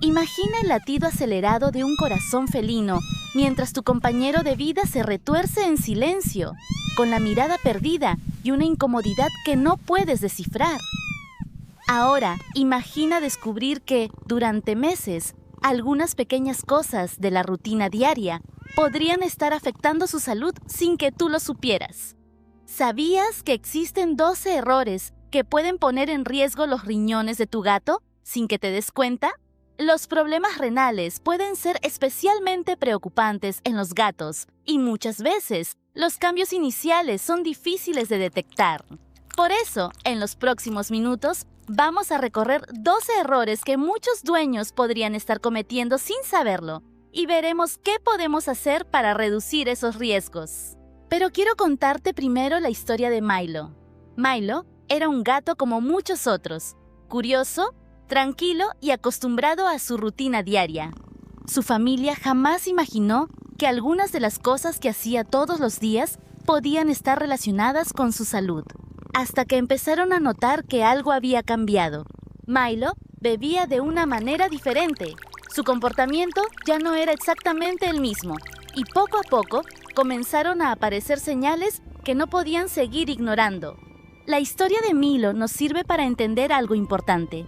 Imagina el latido acelerado de un corazón felino mientras tu compañero de vida se retuerce en silencio, con la mirada perdida y una incomodidad que no puedes descifrar. Ahora, imagina descubrir que, durante meses, algunas pequeñas cosas de la rutina diaria podrían estar afectando su salud sin que tú lo supieras. ¿Sabías que existen 12 errores que pueden poner en riesgo los riñones de tu gato sin que te des cuenta? Los problemas renales pueden ser especialmente preocupantes en los gatos y muchas veces los cambios iniciales son difíciles de detectar. Por eso, en los próximos minutos, vamos a recorrer 12 errores que muchos dueños podrían estar cometiendo sin saberlo y veremos qué podemos hacer para reducir esos riesgos. Pero quiero contarte primero la historia de Milo. Milo era un gato como muchos otros, curioso, tranquilo y acostumbrado a su rutina diaria. Su familia jamás imaginó que algunas de las cosas que hacía todos los días podían estar relacionadas con su salud, hasta que empezaron a notar que algo había cambiado. Milo bebía de una manera diferente. Su comportamiento ya no era exactamente el mismo, y poco a poco comenzaron a aparecer señales que no podían seguir ignorando. La historia de Milo nos sirve para entender algo importante.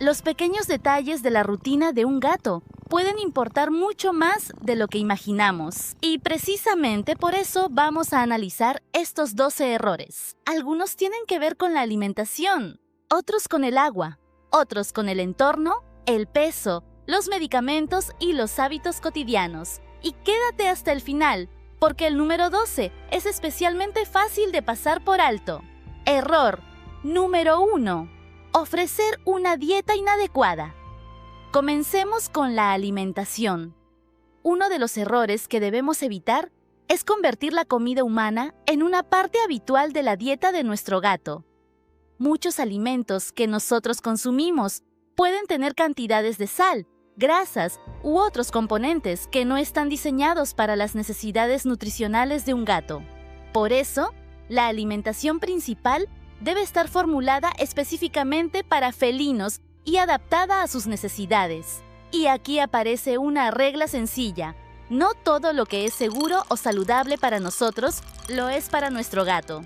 Los pequeños detalles de la rutina de un gato pueden importar mucho más de lo que imaginamos. Y precisamente por eso vamos a analizar estos 12 errores. Algunos tienen que ver con la alimentación, otros con el agua, otros con el entorno, el peso, los medicamentos y los hábitos cotidianos. Y quédate hasta el final, porque el número 12 es especialmente fácil de pasar por alto. Error número 1. Ofrecer una dieta inadecuada. Comencemos con la alimentación. Uno de los errores que debemos evitar es convertir la comida humana en una parte habitual de la dieta de nuestro gato. Muchos alimentos que nosotros consumimos pueden tener cantidades de sal, grasas u otros componentes que no están diseñados para las necesidades nutricionales de un gato. Por eso, la alimentación principal debe estar formulada específicamente para felinos y adaptada a sus necesidades. Y aquí aparece una regla sencilla: no todo lo que es seguro o saludable para nosotros lo es para nuestro gato.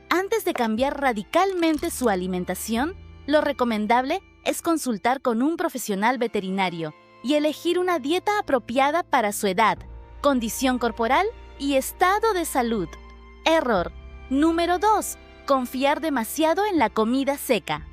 Antes de cambiar radicalmente su alimentación, lo recomendable es consultar con un profesional veterinario y elegir una dieta apropiada para su edad, condición corporal y estado de salud. Error número 2. Confiar demasiado en la comida seca.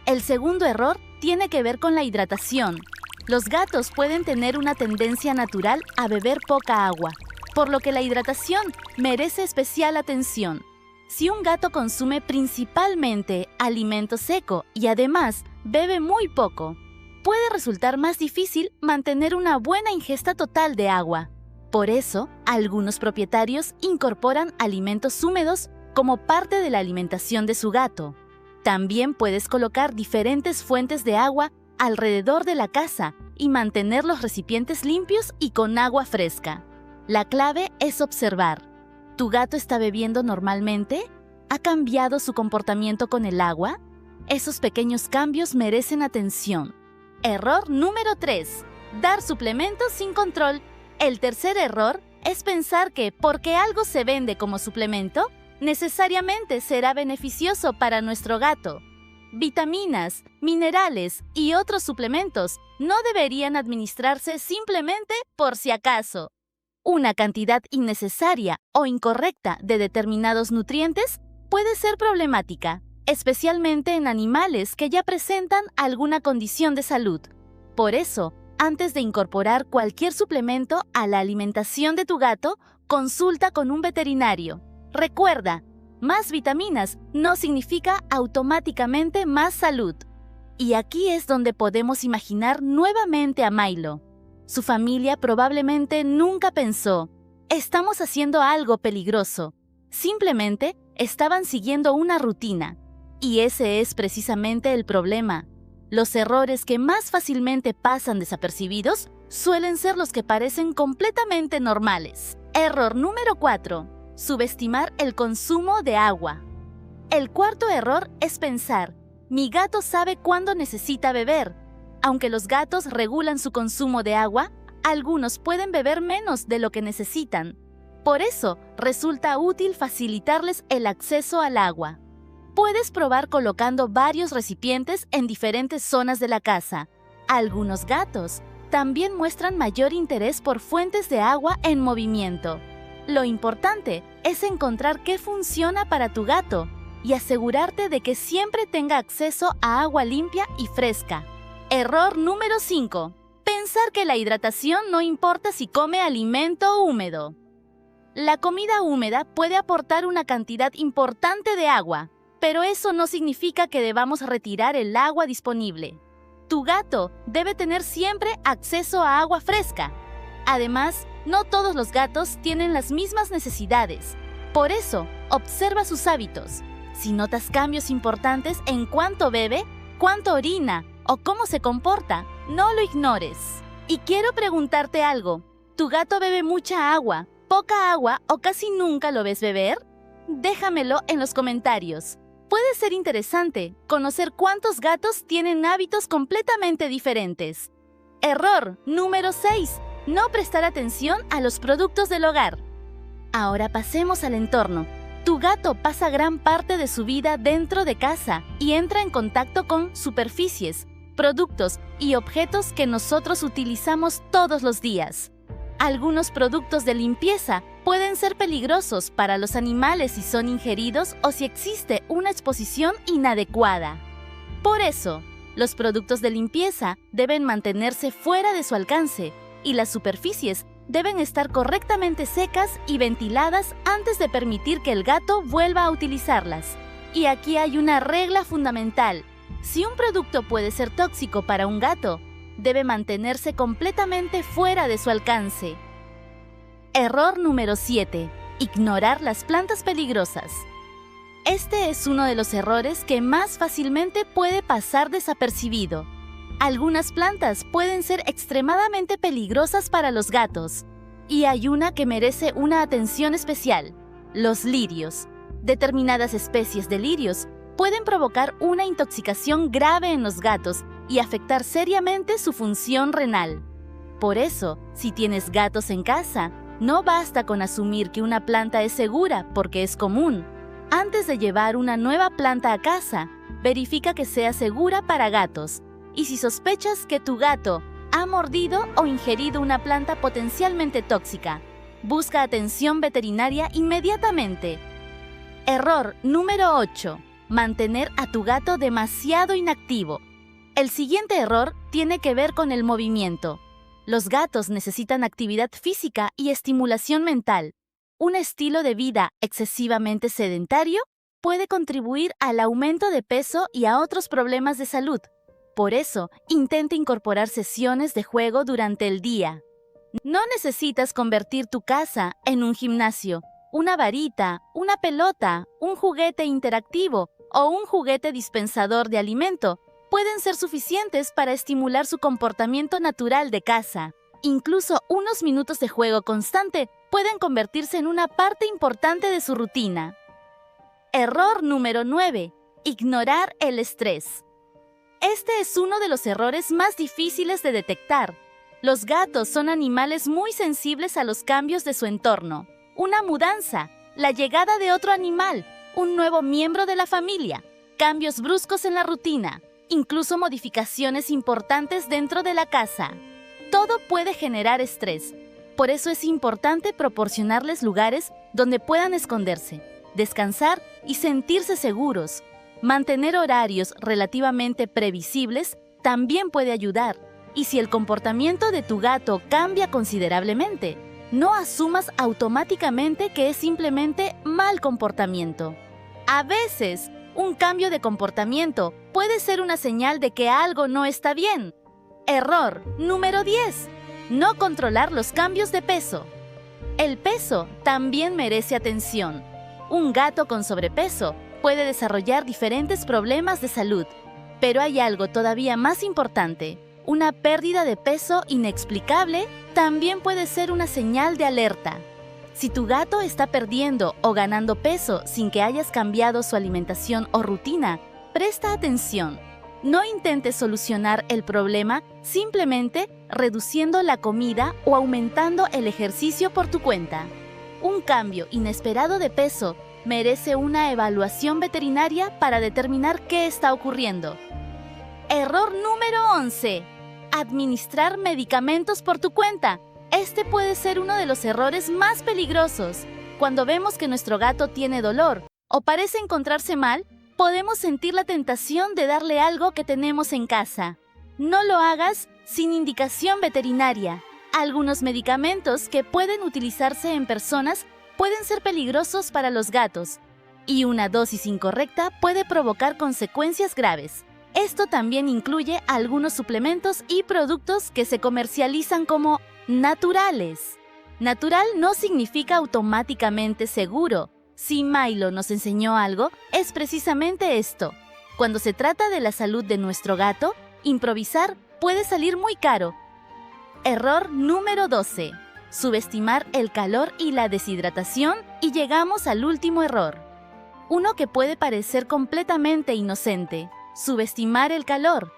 El segundo error tiene que ver con la hidratación. Los gatos pueden tener una tendencia natural a beber poca agua, por lo que la hidratación merece especial atención. Si un gato consume principalmente alimento seco y además bebe muy poco, puede resultar más difícil mantener una buena ingesta total de agua. Por eso, algunos propietarios incorporan alimentos húmedos como parte de la alimentación de su gato. También puedes colocar diferentes fuentes de agua alrededor de la casa y mantener los recipientes limpios y con agua fresca. La clave es observar. ¿Tu gato está bebiendo normalmente? ¿Ha cambiado su comportamiento con el agua? Esos pequeños cambios merecen atención. Error número 3. Dar suplementos sin control. El tercer error es pensar que porque algo se vende como suplemento, necesariamente será beneficioso para nuestro gato. Vitaminas, minerales y otros suplementos no deberían administrarse simplemente por si acaso. Una cantidad innecesaria o incorrecta de determinados nutrientes puede ser problemática, especialmente en animales que ya presentan alguna condición de salud. Por eso, antes de incorporar cualquier suplemento a la alimentación de tu gato, consulta con un veterinario. Recuerda, más vitaminas no significa automáticamente más salud. Y aquí es donde podemos imaginar nuevamente a Milo. Su familia probablemente nunca pensó: estamos haciendo algo peligroso. Simplemente estaban siguiendo una rutina. Y ese es precisamente el problema. Los errores que más fácilmente pasan desapercibidos suelen ser los que parecen completamente normales. Error número 4. Subestimar el consumo de agua. El cuarto error es pensar: mi gato sabe cuándo necesita beber. Aunque los gatos regulan su consumo de agua, algunos pueden beber menos de lo que necesitan. Por eso, resulta útil facilitarles el acceso al agua. Puedes probar colocando varios recipientes en diferentes zonas de la casa. Algunos gatos también muestran mayor interés por fuentes de agua en movimiento. Lo importante es encontrar qué funciona para tu gato y asegurarte de que siempre tenga acceso a agua limpia y fresca. Error número 5. Pensar que la hidratación no importa si come alimento húmedo. La comida húmeda puede aportar una cantidad importante de agua, pero eso no significa que debamos retirar el agua disponible. Tu gato debe tener siempre acceso a agua fresca. Además, no todos los gatos tienen las mismas necesidades. Por eso, observa sus hábitos. Si notas cambios importantes en cuánto bebe, cuánto orina o cómo se comporta, no lo ignores. Y quiero preguntarte algo. ¿Tu gato bebe mucha agua, poca agua o casi nunca lo ves beber? Déjamelo en los comentarios. Puede ser interesante conocer cuántos gatos tienen hábitos completamente diferentes. Error número 6. No prestar atención a los productos del hogar. Ahora pasemos al entorno. Tu gato pasa gran parte de su vida dentro de casa y entra en contacto con superficies, productos y objetos que nosotros utilizamos todos los días. Algunos productos de limpieza pueden ser peligrosos para los animales si son ingeridos o si existe una exposición inadecuada. Por eso, los productos de limpieza deben mantenerse fuera de su alcance y las superficies deben estar correctamente secas y ventiladas antes de permitir que el gato vuelva a utilizarlas. Y aquí hay una regla fundamental. Si un producto puede ser tóxico para un gato, debe mantenerse completamente fuera de su alcance. Error número 7. Ignorar las plantas peligrosas. Este es uno de los errores que más fácilmente puede pasar desapercibido. Algunas plantas pueden ser extremadamente peligrosas para los gatos, y hay una que merece una atención especial: los lirios. Determinadas especies de lirios pueden provocar una intoxicación grave en los gatos y afectar seriamente su función renal. Por eso, si tienes gatos en casa, no basta con asumir que una planta es segura porque es común. Antes de llevar una nueva planta a casa, verifica que sea segura para gatos. Y si sospechas que tu gato ha mordido o ingerido una planta potencialmente tóxica, busca atención veterinaria inmediatamente. Error número 8. Mantener a tu gato demasiado inactivo. El siguiente error tiene que ver con el movimiento. Los gatos necesitan actividad física y estimulación mental. Un estilo de vida excesivamente sedentario puede contribuir al aumento de peso y a otros problemas de salud. Por eso, intenta incorporar sesiones de juego durante el día. No necesitas convertir tu casa en un gimnasio. Una varita, una pelota, un juguete interactivo o un juguete dispensador de alimento pueden ser suficientes para estimular su comportamiento natural de casa. Incluso unos minutos de juego constante pueden convertirse en una parte importante de su rutina. Error número 9. Ignorar el estrés. Este es uno de los errores más difíciles de detectar. Los gatos son animales muy sensibles a los cambios de su entorno. Una mudanza, la llegada de otro animal, un nuevo miembro de la familia, cambios bruscos en la rutina, incluso modificaciones importantes dentro de la casa. Todo puede generar estrés. Por eso es importante proporcionarles lugares donde puedan esconderse, descansar y sentirse seguros. Mantener horarios relativamente previsibles también puede ayudar. Y si el comportamiento de tu gato cambia considerablemente, no asumas automáticamente que es simplemente mal comportamiento. A veces, un cambio de comportamiento puede ser una señal de que algo no está bien. Error número 10. No controlar los cambios de peso. El peso también merece atención. Un gato con sobrepeso puede desarrollar diferentes problemas de salud, pero hay algo todavía más importante. Una pérdida de peso inexplicable también puede ser una señal de alerta. Si tu gato está perdiendo o ganando peso sin que hayas cambiado su alimentación o rutina, presta atención. No intentes solucionar el problema simplemente reduciendo la comida o aumentando el ejercicio por tu cuenta. Un cambio inesperado de peso merece una evaluación veterinaria para determinar qué está ocurriendo. Error número 11. Administrar medicamentos por tu cuenta. Este puede ser uno de los errores más peligrosos. Cuando vemos que nuestro gato tiene dolor o parece encontrarse mal, podemos sentir la tentación de darle algo que tenemos en casa. No lo hagas sin indicación veterinaria. Algunos medicamentos que pueden utilizarse en personas pueden ser peligrosos para los gatos, y una dosis incorrecta puede provocar consecuencias graves. Esto también incluye algunos suplementos y productos que se comercializan como naturales. Natural no significa automáticamente seguro. Si Milo nos enseñó algo, es precisamente esto. Cuando se trata de la salud de nuestro gato, improvisar puede salir muy caro. Error número 12. Subestimar el calor y la deshidratación, y llegamos al último error. Uno que puede parecer completamente inocente: subestimar el calor.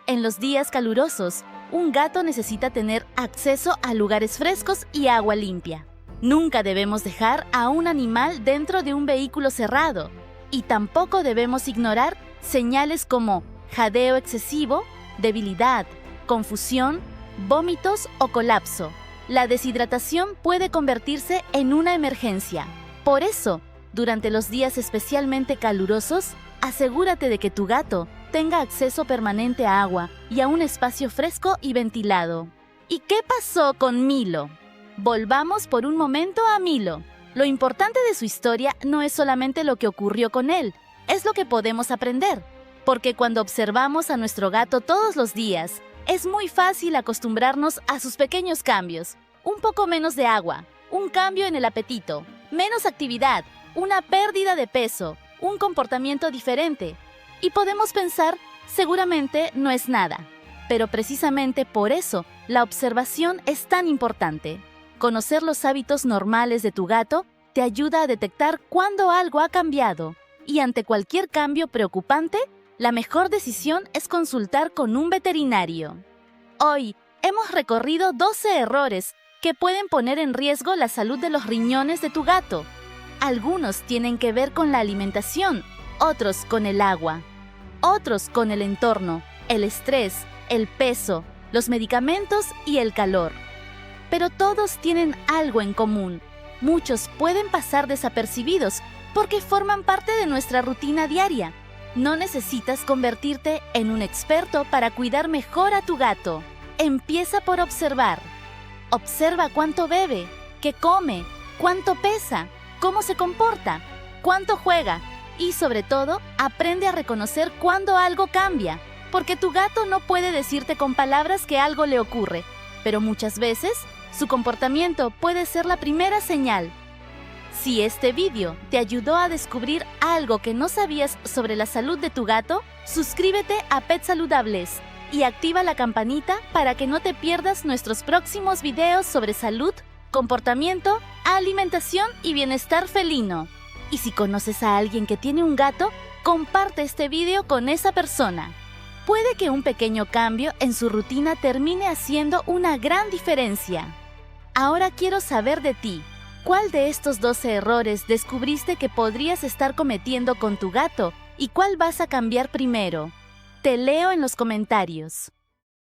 En los días calurosos, un gato necesita tener acceso a lugares frescos y agua limpia. Nunca debemos dejar a un animal dentro de un vehículo cerrado, y tampoco debemos ignorar señales como jadeo excesivo, debilidad, confusión, vómitos o colapso. La deshidratación puede convertirse en una emergencia. Por eso, durante los días especialmente calurosos, asegúrate de que tu gato tenga acceso permanente a agua y a un espacio fresco y ventilado. ¿Y qué pasó con Milo? Volvamos por un momento a Milo. Lo importante de su historia no es solamente lo que ocurrió con él, es lo que podemos aprender. Porque cuando observamos a nuestro gato todos los días, es muy fácil acostumbrarnos a sus pequeños cambios. Un poco menos de agua, un cambio en el apetito, menos actividad, una pérdida de peso, un comportamiento diferente. Y podemos pensar, seguramente no es nada. Pero precisamente por eso, la observación es tan importante. Conocer los hábitos normales de tu gato te ayuda a detectar cuándo algo ha cambiado. Y ante cualquier cambio preocupante, la mejor decisión es consultar con un veterinario. Hoy hemos recorrido 12 errores que pueden poner en riesgo la salud de los riñones de tu gato. Algunos tienen que ver con la alimentación, otros con el agua, otros con el entorno, el estrés, el peso, los medicamentos y el calor. Pero todos tienen algo en común. Muchos pueden pasar desapercibidos porque forman parte de nuestra rutina diaria. No necesitas convertirte en un experto para cuidar mejor a tu gato. Empieza por observar. Observa cuánto bebe, qué come, cuánto pesa, cómo se comporta, cuánto juega y, sobre todo, aprende a reconocer cuando algo cambia. Porque tu gato no puede decirte con palabras que algo le ocurre, pero muchas veces su comportamiento puede ser la primera señal. Si este vídeo te ayudó a descubrir algo que no sabías sobre la salud de tu gato, suscríbete a Pet Saludables y activa la campanita para que no te pierdas nuestros próximos videos sobre salud, comportamiento, alimentación y bienestar felino. Y si conoces a alguien que tiene un gato, comparte este video con esa persona. Puede que un pequeño cambio en su rutina termine haciendo una gran diferencia. Ahora quiero saber de ti. ¿Cuál de estos 12 errores descubriste que podrías estar cometiendo con tu gato y cuál vas a cambiar primero? Te leo en los comentarios.